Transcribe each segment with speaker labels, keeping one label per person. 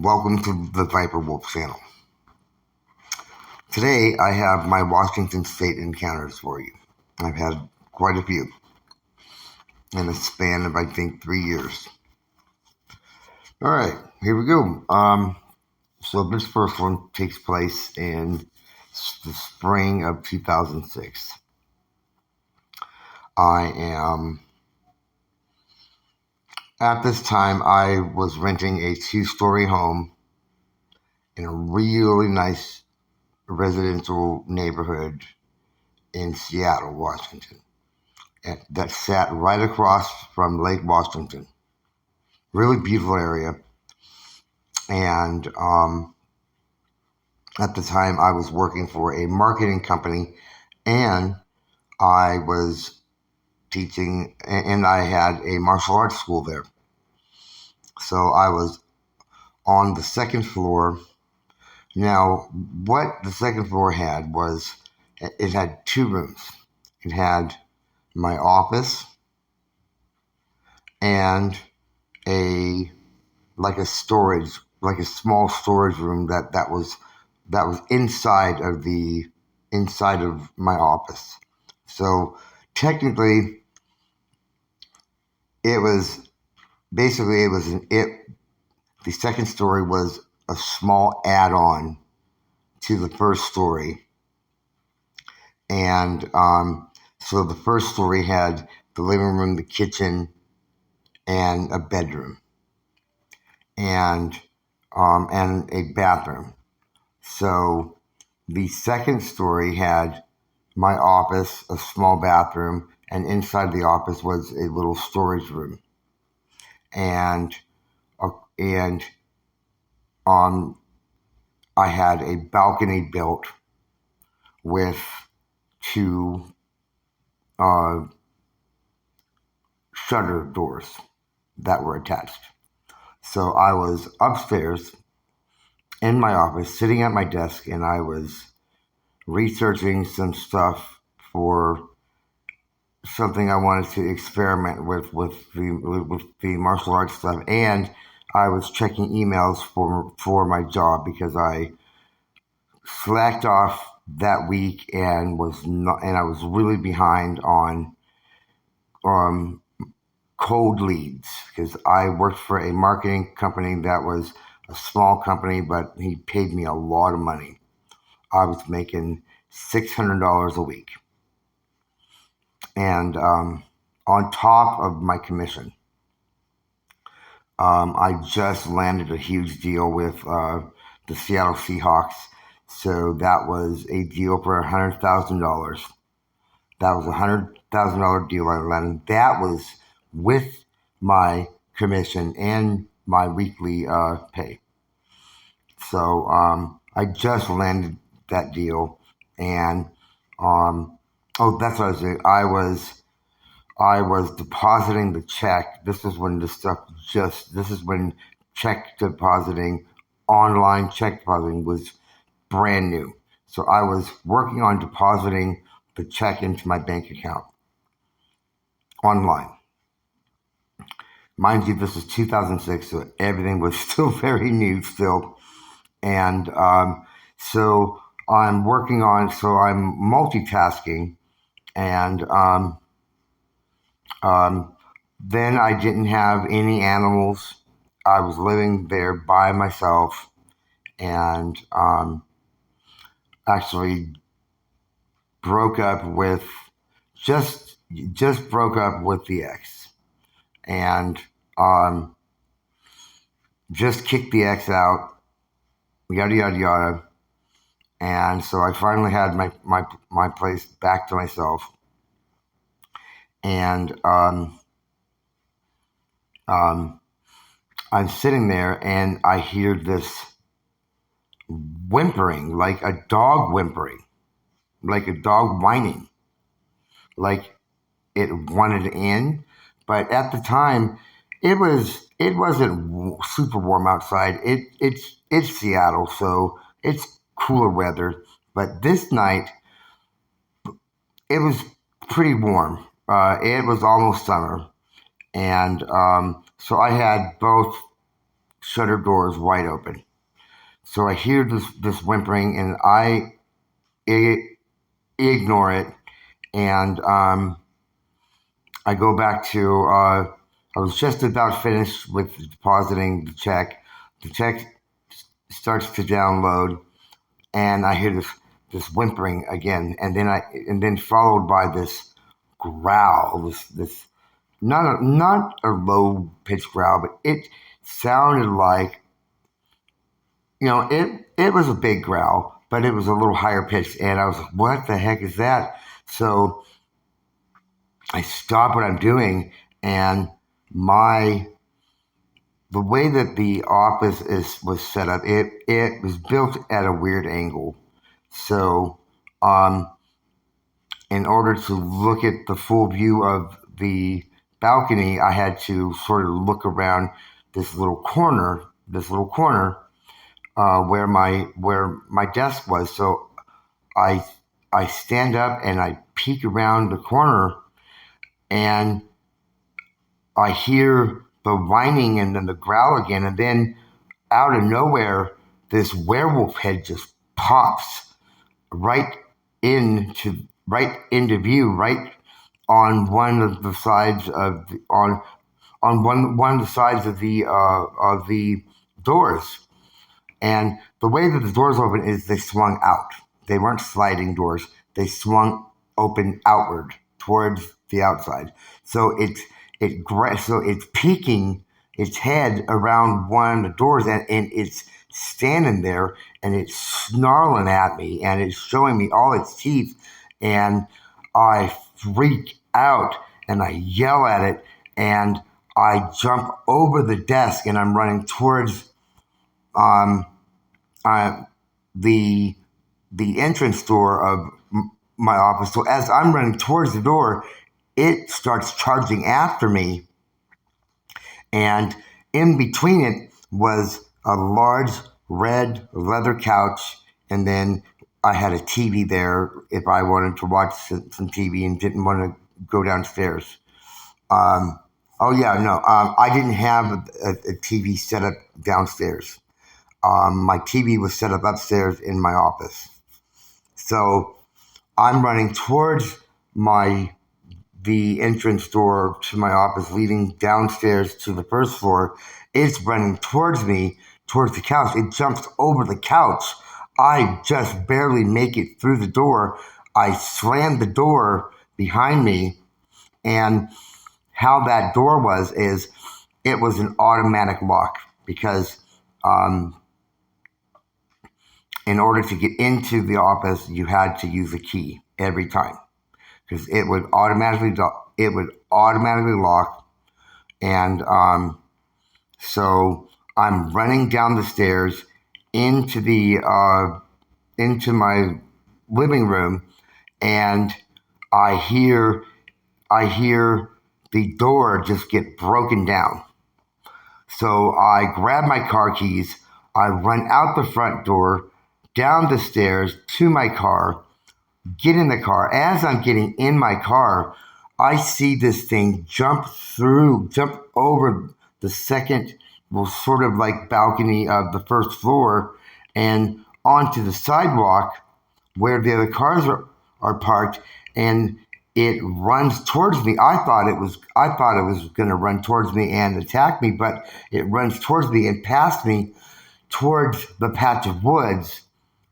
Speaker 1: Welcome to the Viper Wolf channel. Today I have my Washington State encounters for you. I've had quite a few in a span of, I think, 3 years. All right, here we go. So this first one takes place in the spring of 2006. At this time, I was renting a 2-story home in a really nice residential neighborhood in Seattle, Washington, that sat right across from Lake Washington. Really beautiful area. And at the time, I was working for a marketing company, and I was teaching, and I had a martial arts school there. So I was on the second floor. Now, what the second floor had was, it had 2 rooms. It had my office and a like a storage, like a small storage room that was inside of my office. So technically, it was basically it was an it. The second story was a small add-on to the first story, and so the first story had the living room, the kitchen, and a bedroom, and a bathroom. So the second story had my office, a small bathroom, and inside the office was a little storage room. And uh, and I had a balcony built with 2 uh, shutter doors that were attached. So I was upstairs in my office, sitting at my desk, and I was researching some stuff for something I wanted to experiment with the martial arts stuff, and I was checking emails for my job because I slacked off that week and I was really behind on um, cold leads because I worked for a marketing company that was a small company, but he paid me a lot of money. I was making $600 a week. And on top of my commission, I just landed a huge deal with the Seattle Seahawks. So that was a deal for $100,000. That was $100,000 deal I landed. That was with my commission and my weekly pay. So I just landed that deal, and that's what I was doing. I was depositing the check. This is when this is when check depositing, online check depositing was brand new. So I was working on depositing the check into my bank account online. Mind you, this is 2006, so everything was still very new still. And so I'm multitasking, and then I didn't have any animals. I was living there by myself, and actually broke up with just broke up with the ex, and just kicked the ex out. Yada yada yada. And so I finally had my place back to myself, and I'm sitting there and I hear this whimpering, like a dog whimpering, like a dog whining, like it wanted in. But at the time, it wasn't super warm outside. It's Seattle, so it's cooler weather. But this night, it was pretty warm. It was almost summer, and so I had both shutter doors wide open. So I hear this whimpering, and I ignore it, and I go back to. I was just about finished with depositing the check. The check starts to download, and I hear this whimpering again, and then followed by this growl, this not a low pitched growl, but it sounded like, it was a big growl, but it was a little higher pitched, and I was like, what the heck is that? So I stop what I'm doing, and my the way that the office was set up, it was built at a weird angle. So, um, in order to look at the full view of the balcony, I had to sort of look around this little corner where my desk was. So I I stand up and I peek around the corner, and I hear the whining and then the growl again, and then out of nowhere, this werewolf head just pops right into view, right on one of the sides of one of the sides of the doors. And the way that the doors open is they swung out. They weren't sliding doors. They swung open outward towards the outside. So it's peeking its head around one of the doors, and it's standing there, and it's snarling at me, and it's showing me all its teeth, and I freak out and I yell at it, and I jump over the desk, and I'm running towards um, uh, the the entrance door of my office. So as I'm running towards the door, it starts charging after me, and in between it was a large red leather couch, and then I had a TV there if I wanted to watch some TV and didn't want to go downstairs. Um, oh yeah, no, I didn't have a TV set up downstairs. My TV was set up upstairs in my office. So I'm running towards my the entrance door to my office leading downstairs to the first floor. It's running towards me, towards the couch. It jumps over the couch. I just barely make it through the door. I slam the door behind me, and how that door was is it was an automatic lock because um, in order to get into the office, you had to use a key every time because it would automatically lock. And so I'm running down the stairs into the into my living room, and I hear I hear the door just get broken down. So I grab my car keys, I run out the front door, down the stairs to my car, get in the car. As I'm getting in my car, I see this thing jump over the second, well, sort of like balcony of the first floor and onto the sidewalk where the other cars are parked, and it runs towards me. I thought it was going to run towards me and attack me, but it runs towards me and past me towards the patch of woods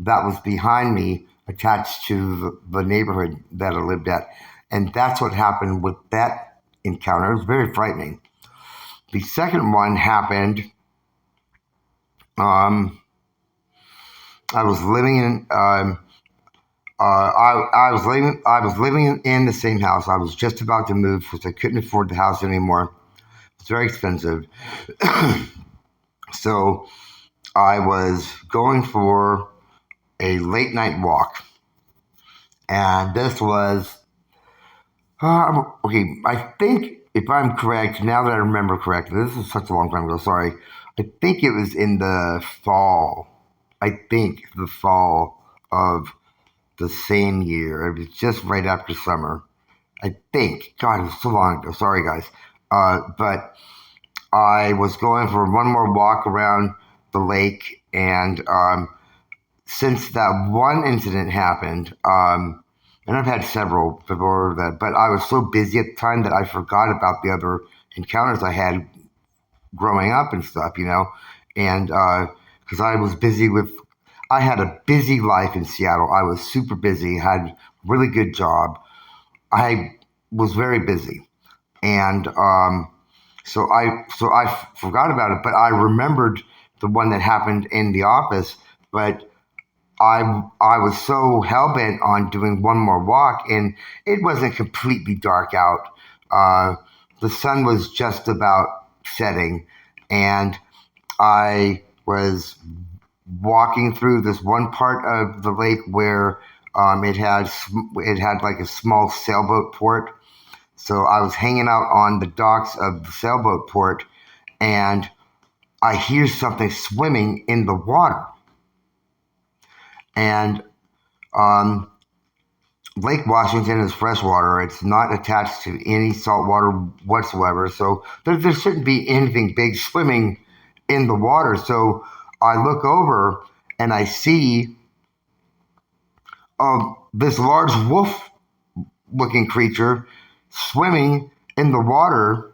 Speaker 1: that was behind me, attached to the neighborhood that I lived at. And that's what happened with that encounter. It was very frightening. The second one happened. Um, I was living in. I was living in the same house. I was just about to move because I couldn't afford the house anymore. It's very expensive. So I was going for a late night walk, and this was okay. I think if I'm correct, now that I remember correctly, this is such a long time ago. Sorry. I think it was in the fall. I think the fall of the same year. It was just right after summer. I think. God, it was so long ago. Sorry, guys. But I was going for one more walk around the lake, and since that one incident happened, and I've had several before that, but I was so busy at the time that I forgot about the other encounters I had growing up and stuff, and because I was busy with, I had a busy life in Seattle. I was super busy, had a really good job. I was very busy, and so I forgot about it, but I remembered the one that happened in the office. But I was so hell bent on doing one more walk, and it wasn't completely dark out. Uh, the sun was just about setting, and I was walking through this one part of the lake where it had like a small sailboat port. So I was hanging out on the docks of the sailboat port, and I hear something swimming in the water. And um, Lake Washington is freshwater. It's not attached to any salt water whatsoever. So there shouldn't be anything big swimming in the water. So I look over and I see this large wolf looking creature swimming in the water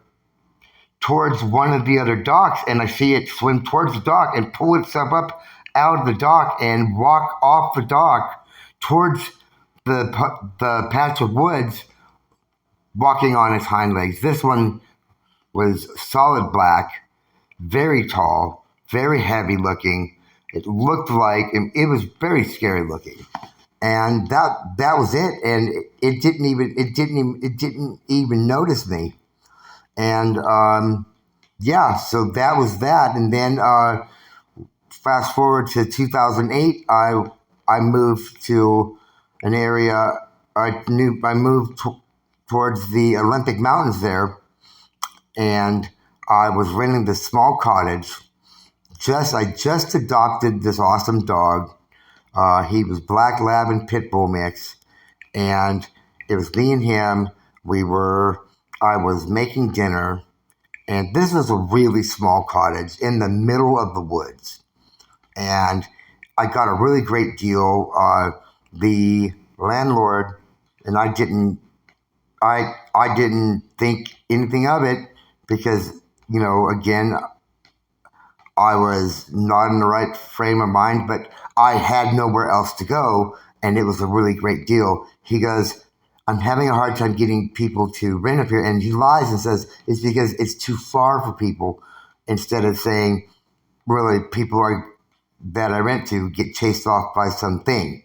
Speaker 1: towards one of the other docks, and I see it swim towards the dock and pull itself up out of the dock and walk off the dock towards the patch of woods, walking on its hind legs. This one was solid black, very tall, very heavy looking. It looked like it was very scary looking, and that was it. And it didn't even notice me. And yeah, so that was that. And then fast forward to 2008, I moved to an area. I moved towards the Olympic Mountains there, and I was renting this small cottage. I just adopted this awesome dog. He was black lab and pit bull mix, and it was me and him. I was making dinner, and this was a really small cottage in the middle of the woods. And I got a really great deal. The landlord and I didn't think anything of it because, again, I was not in the right frame of mind, but I had nowhere else to go, and it was a really great deal. He goes, I'm having a hard time getting people to rent up here. And he lies and says it's because it's too far for people, instead of saying, really, people that I rent to get chased off by something.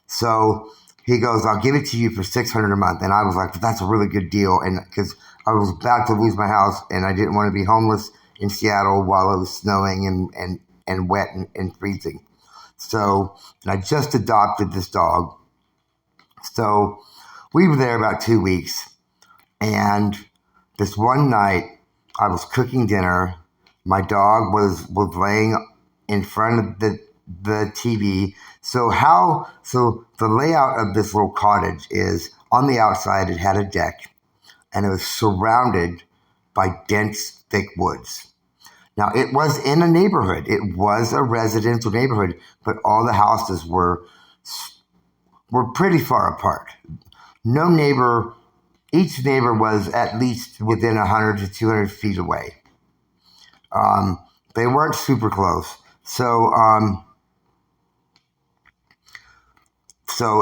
Speaker 1: So he goes, I'll give it to you for $600 a month. And I was like, that's a really good deal. And because I was about to lose my house and I didn't want to be homeless in Seattle while it was snowing and wet and freezing. So, and I just adopted this dog. So we were there about 2 weeks. And this one night, I was cooking dinner. My dog was laying in front of the TV. So the layout of this little cottage is, on the outside it had a deck, and it was surrounded by dense, thick woods. Now, it was in a neighborhood. It was a residential neighborhood, but all the houses were pretty far apart. No neighbor, each neighbor was at least within 100 to 200 feet away. They weren't super close. So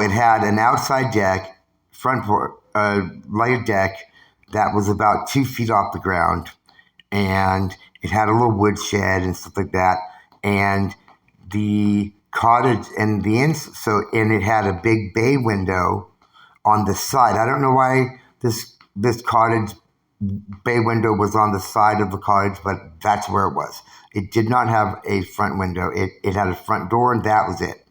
Speaker 1: it had an outside deck, lighted deck that was about 2 feet off the ground, and it had a little wood shed and stuff like that. And the cottage and and it had a big bay window on the side. I don't know why this cottage bay window was on the side of the cottage, but that's where it was. It did not have a front window. It had a front door, and that was it.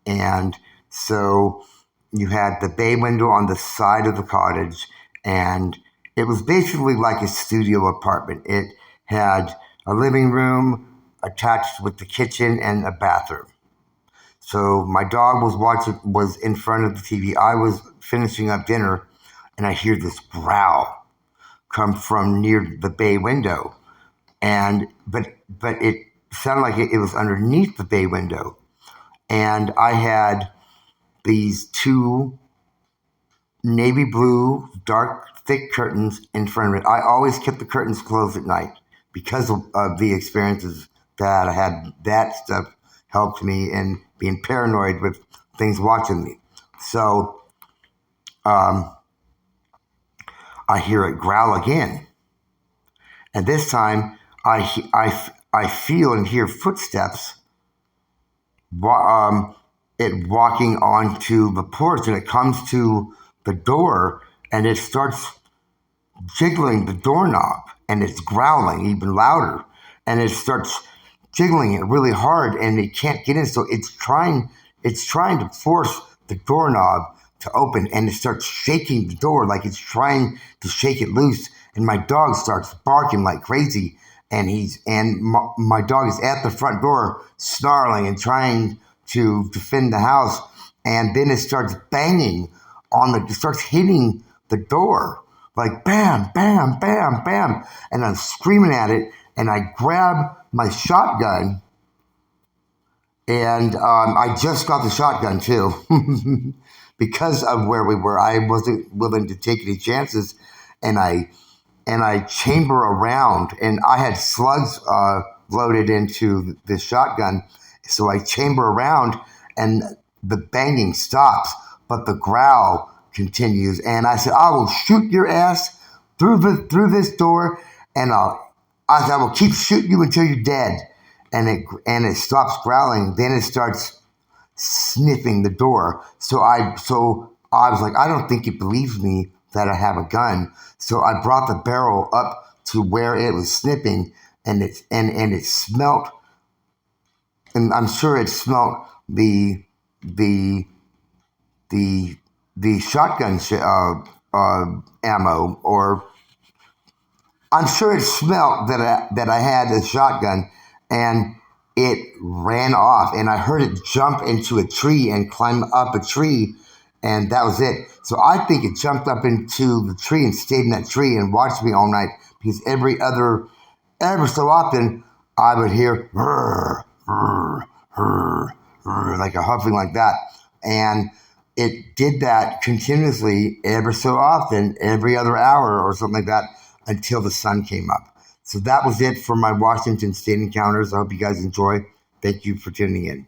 Speaker 1: And so you had the bay window on the side of the cottage, and it was basically like a studio apartment. It had a living room attached with the kitchen and a bathroom. So my dog was in front of the TV. I was finishing up dinner, and I hear this growl come from near the bay window. but it sounded like it was underneath the bay window, and I had these two navy blue, dark, thick curtains in front of it. I always kept the curtains closed at night because of the experiences that I had. That stuff helped me in being paranoid with things watching me. So I hear it growl again. And this time I feel and hear footsteps, it walking onto the porch, and it comes to the door, and it starts jiggling the doorknob, and it's growling even louder, and it starts jiggling it really hard, and it can't get in. So it's trying to force the doorknob to open, and it starts shaking the door like it's trying to shake it loose. And my dog starts barking like crazy, and my dog is at the front door snarling and trying to defend the house. And then it starts banging it starts hitting the door like bam, bam, bam, bam. And I'm screaming at it, and I grab my shotgun, and I just got the shotgun too. Because of where we were, I wasn't willing to take any chances, and I chamber around, and I had slugs loaded into the shotgun, so I chamber around, and the banging stops, but the growl continues, and I said, "I will shoot your ass through this door, and I said, I will keep shooting you until you're dead." And it stops growling. Then it starts sniffing the door. So I was like, I don't think it believes me that I have a gun. So I brought the barrel up to where it was sniffing, and it smelt, and I'm sure it smelt the the the shotgun ammo, or I'm sure it smelt that I had a shotgun, and it ran off, and I heard it jump into a tree and climb up a tree, and that was it. So I think it jumped up into the tree and stayed in that tree and watched me all night, because ever so often, I would hear "Rrr, rrr, rrr, rrr," like a huffing like that, and it did that continuously ever so often, every other hour or something like that, until the sun came up. So that was it for my Washington State encounters. I hope you guys enjoy. Thank you for tuning in.